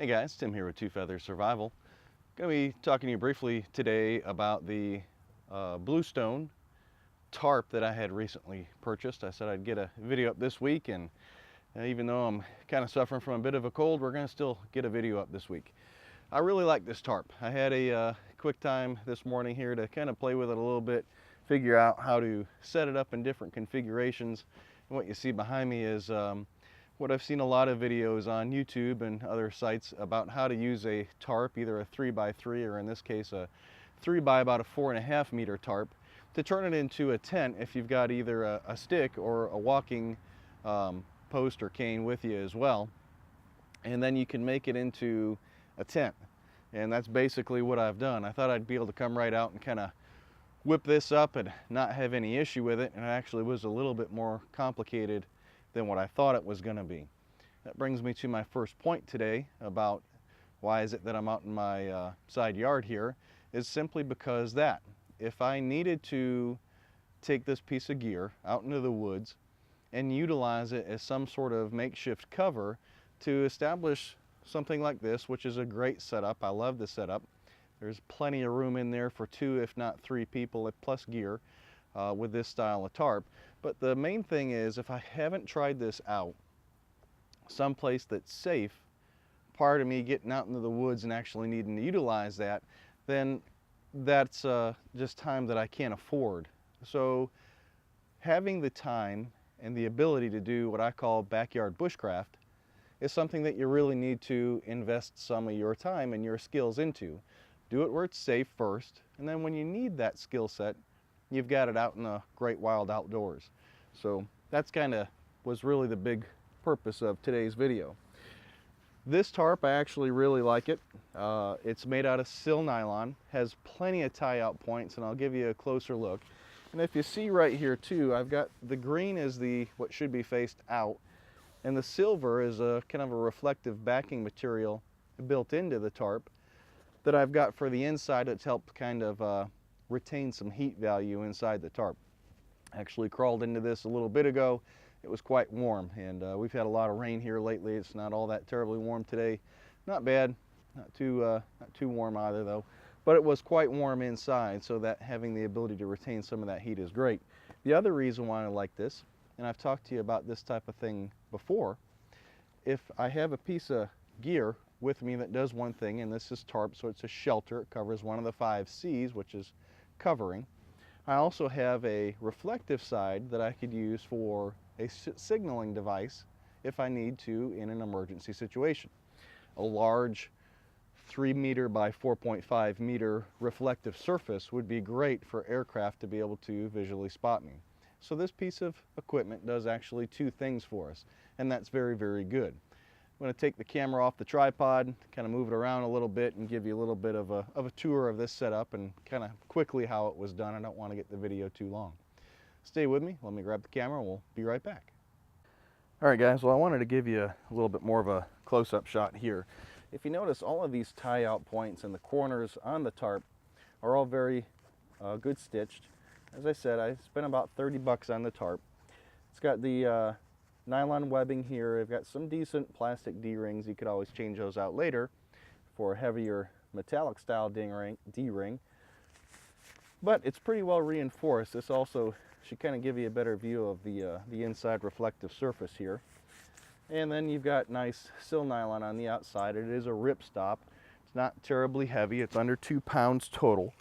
Hey guys, Tim here with Two Feathers Survival. Going to be talking to you briefly today about the bluestone tarp that I had recently purchased. I said I'd get a video up this week, and even though I'm kind of suffering from a bit of a cold, we're going to still get a video up this week. I really like this tarp. I had a quick time this morning here to kind of play with it a little bit, figure out how to set it up in different configurations. And what you see behind me is what I've seen a lot of videos on YouTube and other sites about how to use a tarp, either a 3x3 or in this case a 3 by about a 4.5 meter tarp, to turn it into a tent if you've got either a stick or a walking post or cane with you as well. And then you can make it into a tent. And that's basically what I've done. I thought I'd be able to come right out and kind of whip this up and not have any issue with it, and it actually was a little bit more complicated than what I thought it was going to be. That brings me to my first point today about why is it that I'm out in my side yard here, is simply because that if I needed to take this piece of gear out into the woods and utilize it as some sort of makeshift cover to establish something like this, which is a great setup. I love the setup. There's plenty of room in there for 2 if not 3 people plus gear with this style of tarp. But the main thing is, if I haven't tried this out someplace that's safe, part of me getting out into the woods and actually needing to utilize that, then that's just time that I can't afford. So having the time and the ability to do what I call backyard bushcraft is something that you really need to invest some of your time and your skills into. Do it where it's safe first, and then when you need that skill set, you've got it out in the great wild outdoors. So that's kind of was really the big purpose of today's video. This tarp, I actually really like it. It's made out of sil nylon, has plenty of tie out points, and I'll give you a closer look. And if you see right here too, I've got the green is the what should be faced out, and the silver is a kind of a reflective backing material built into the tarp that I've got for the inside that's helped kind of retain some heat value inside the tarp. I actually crawled into this a little bit ago. It was quite warm, and we've had a lot of rain here lately. It's not all that terribly warm today. Not bad, not too warm either though, but it was quite warm inside, so that having the ability to retain some of that heat is great. The other reason why I like this, and I've talked to you about this type of thing before, if I have a piece of gear with me that does one thing, and this is tarp, so it's a shelter. It covers one of the 5 C's, which is covering. I also have a reflective side that I could use for a signaling device if I need to in an emergency situation. A large 3 meter by 4.5 meter reflective surface would be great for aircraft to be able to visually spot me. So this piece of equipment does actually 2 things for us, and that's very, very good. I'm going to take the camera off the tripod, kind of move it around a little bit and give you a little bit of a tour of this setup and kind of quickly how it was done. I don't want to get the video too long. Stay with me. Let me grab the camera and we'll be right back. All right guys, well I wanted to give you a little bit more of a close-up shot here. If you notice, all of these tie-out points and the corners on the tarp are all very good stitched. As I said, I spent about 30 bucks on the tarp. It's got the nylon webbing here. I've got some decent plastic D-rings. You could always change those out later for a heavier metallic style D-ring. But it's pretty well reinforced. This also should kind of give you a better view of the inside reflective surface here. And then you've got nice sil nylon on the outside. It is a ripstop. It's not terribly heavy. It's under 2 pounds total.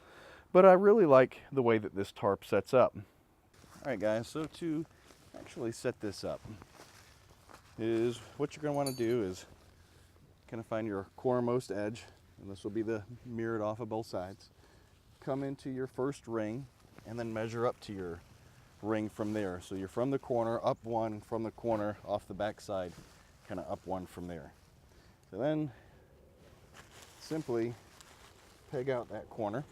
But I really like the way that this tarp sets up. All right guys, so to actually set this up is what you're going to want to do is kind of find your cornermost edge, and this will be the mirrored off of both sides. Come into your first ring and then measure up to your ring from there. So you're from the corner up 1, from the corner off the back side kind of up 1 from there. So then simply peg out that corner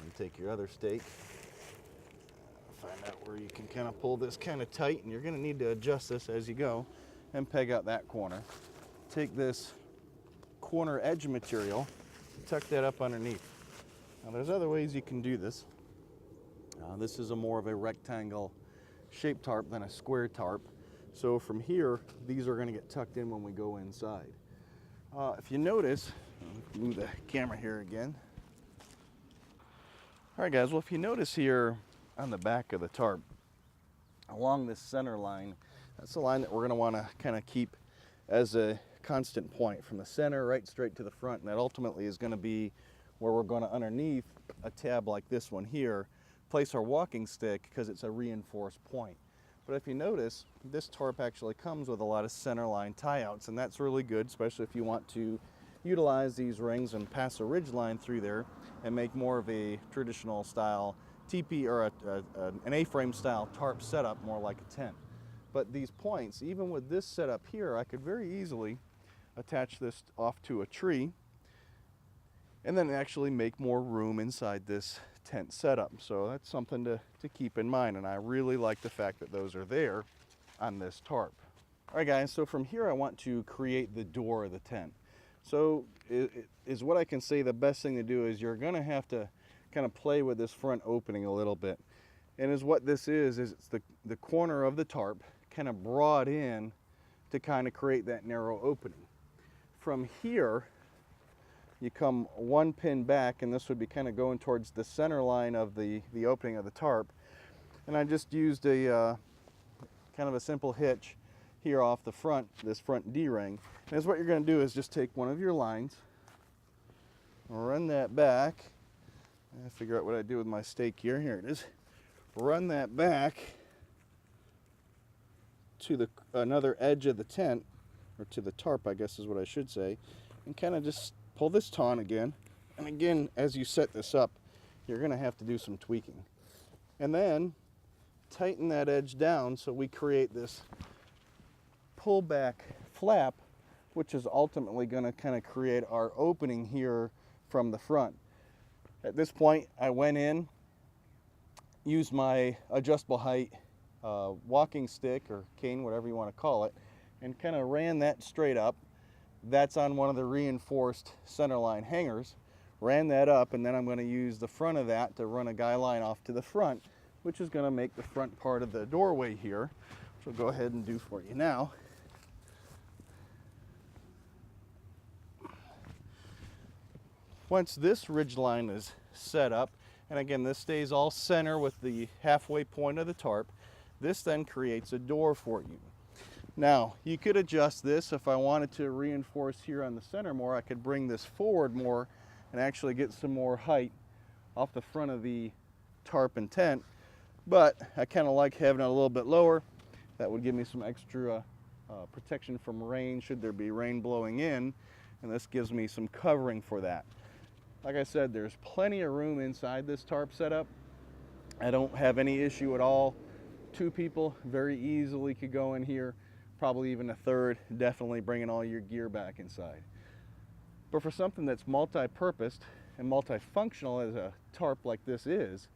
and take your other stake. Find out where you can kind of pull this kind of tight, and you're going to need to adjust this as you go, and peg out that corner. Take this corner edge material, tuck that up underneath. Now there's other ways you can do this. This is more of a rectangle shaped tarp than a square tarp. So from here, these are going to get tucked in when we go inside. If you notice, move the camera here again. All right, guys, well, if you notice here on the back of the tarp, along this center line, that's the line that we're going to want to kind of keep as a constant point from the center right straight to the front, and that ultimately is going to be where we're going to, underneath a tab like this one here, place our walking stick because it's a reinforced point. But if you notice, this tarp actually comes with a lot of center line tie-outs, and that's really good, especially if you want to utilize these rings and pass a ridge line through there and make more of a traditional style TP or an A-frame style tarp setup, more like a tent. But these points, even with this setup here, I could very easily attach this off to a tree and then actually make more room inside this tent setup. So that's something to keep in mind, and I really like the fact that those are there on this tarp. All right, guys, so from here I want to create the door of the tent. So is what I can say the best thing to do is you're gonna have to kind of play with this front opening a little bit. And is what this is it's the corner of the tarp kind of brought in to kind of create that narrow opening. From here, you come one pin back, and this would be kind of going towards the center line of the opening of the tarp. And I just used a kind of a simple hitch here off the front, this front D-ring. And what you're going to do is just take one of your lines, run that back. I figure out what I do with my stake here. Here it is. Run that back to another edge of the tent, or to the tarp, I guess is what I should say, and kind of just pull this taut again. And again, as you set this up, you're going to have to do some tweaking. And then tighten that edge down so we create this pullback flap, which is ultimately going to kind of create our opening here from the front. At this point, I went in, used my adjustable height walking stick or cane, whatever you want to call it, and kind of ran that straight up. That's on one of the reinforced centerline hangers. Ran that up, and then I'm going to use the front of that to run a guy line off to the front, which is going to make the front part of the doorway here, which I'll go ahead and do for you now. Once this ridge line is set up, and again this stays all center with the halfway point of the tarp, this then creates a door for you. Now, you could adjust this. If I wanted to reinforce here on the center more, I could bring this forward more and actually get some more height off the front of the tarp and tent. But I kind of like having it a little bit lower. That would give me some extra protection from rain should there be rain blowing in, and this gives me some covering for that. Like I said, there's plenty of room inside this tarp setup. I don't have any issue at all. 2 people very easily could go in here. Probably even a third, definitely bringing all your gear back inside. But for something that's multi-purposed and multifunctional as a tarp like this is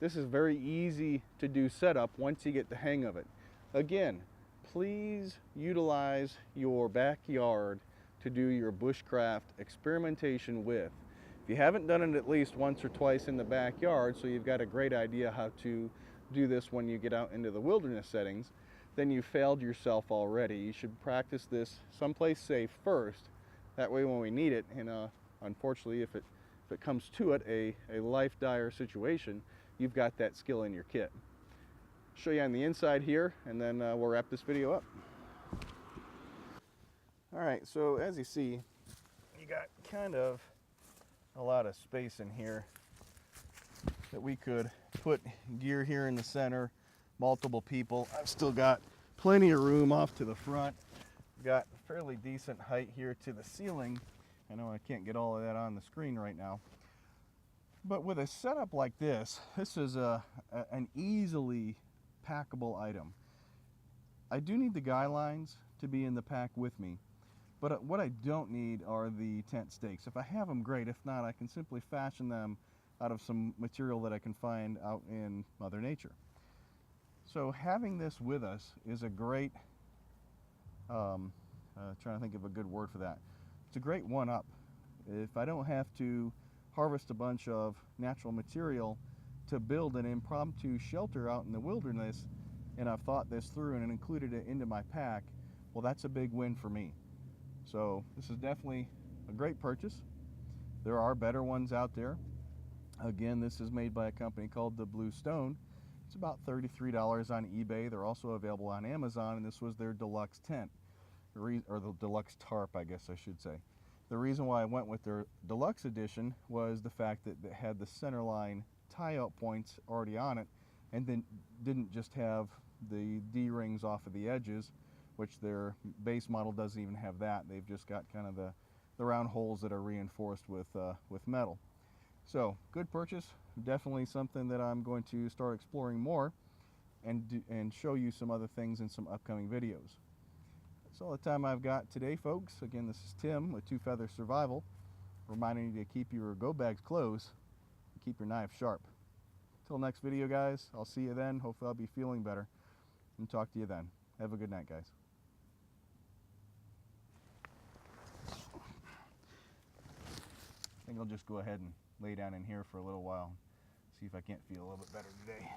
very easy to do setup once you get the hang of it. Again, please utilize your backyard to do your bushcraft experimentation with. If you haven't done it at least once or twice in the backyard, so you've got a great idea how to do this when you get out into the wilderness settings, then you failed yourself already. You should practice this someplace safe first. That way when we need it, and unfortunately if it comes to it, a life dire situation, you've got that skill in your kit. I'll show you on the inside here, and then we'll wrap this video up. All right, so as you see, you got kind of a lot of space in here that we could put gear here in the center, multiple people. I've still got plenty of room off to the front. Got fairly decent height here to the ceiling. I know I can't get all of that on the screen right now. But with a setup like this is an easily packable item. I do need the guy lines to be in the pack with me, but what I don't need are the tent stakes. If I have them, great. If not, I can simply fashion them out of some material that I can find out in Mother Nature. So having this with us is a great, trying to think of a good word for that. It's a great one-up. If I don't have to harvest a bunch of natural material to build an impromptu shelter out in the wilderness, and I've thought this through and included it into my pack, well, that's a big win for me. So this is definitely a great purchase. There are better ones out there. Again, this is made by a company called the Blue Stone. It's about $33 on eBay. They're also available on Amazon, and this was their deluxe tent, or the deluxe tarp, I guess I should say. The reason why I went with their deluxe edition was the fact that it had the centerline tie-out points already on it, and then didn't just have the D-rings off of the edges, which their base model doesn't even have that. They've just got kind of the round holes that are reinforced with metal. So, good purchase. Definitely something that I'm going to start exploring more and show you some other things in some upcoming videos. That's all the time I've got today, folks. Again, this is Tim with Two Feather Survival, reminding you to keep your go bags closed and keep your knife sharp. Till next video, guys. I'll see you then. Hopefully I'll be feeling better, and talk to you then. Have a good night, guys. I think I'll just go ahead and lay down in here for a little while, see if I can't feel a little bit better today.